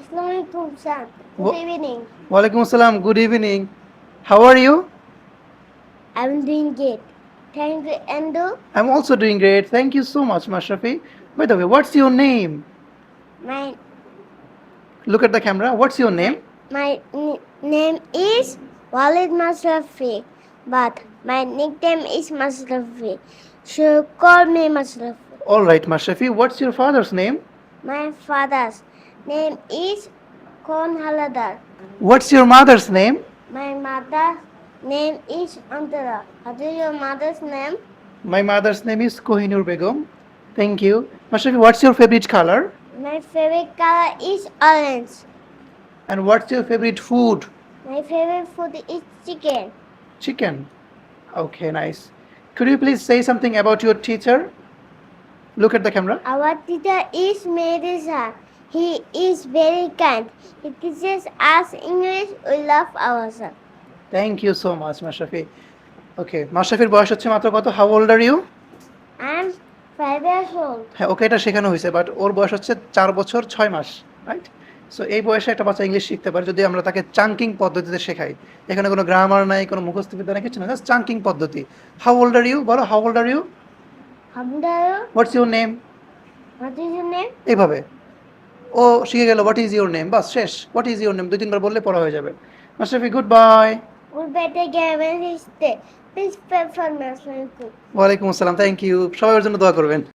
Assalamualaikum, sir. Good Wa- evening. Walaikum assalam. Good evening. How are you? I'm doing great. Thank you, and you? I'm also doing great. Thank you so much, Mashrafi. By the way, what's your name? My Look at the camera. What's your my name? name is Walid Masrafi, but my nickname is Masrafi. So call me Masrafi. All right, Mashrafi. What's your father's name? My father's name is Kon Haladar. What's your mother's name? My mother's name is Antara. What is your mother's name? My mother's name is Kohinoor Begum. Thank you. Mashrafi, what's your favorite color? My favorite color is orange. And what's your favorite food? My favorite food is chicken. Chicken. Okay, nice. Could you please say something about your teacher? Look at the camera. Our teacher is Medisa. He is very kind. He teaches us English. We love ourselves. Thank you so much, Mashrafi. Okay, মাশরাফির বয়স হচ্ছে মাত্র কত? How old are you? I'm 5 years old. হ্যাঁ, ওকে এটা শেখানো হয়েছে, but ওর বয়স হচ্ছে 4 বছর 6 মাস, রাইট? সো এই বয়সে একটা বাচ্চা ইংলিশ শিখতে পারে যদি আমরা তাকে চাঙ্কিং পদ্ধতিতে শেখাই। এখানে কোনো গ্রামার নাই, কোনো মুখস্থ বিদ্যা নাই, কিছু না, জাস্ট চাঙ্কিং পদ্ধতি। How old are you? বলো, how old are you? How old are you? What's your name? What is your name? এইভাবে ও শিখে গেল হোয়াট ইজ ইউর নেম, বাস শেষ। হোয়াট ইজ ইউর নেম 2-3 বার বললে পড়া হয়ে যাবে। Mashrafe, good bye. Goodbye, take care, have a nice day. Please pray for me. Assalamualaikum. ওয়ালাইকুম আসসালাম, থ্যাংক ইউ। সবাই ওর জন্য দোয়া করবেন।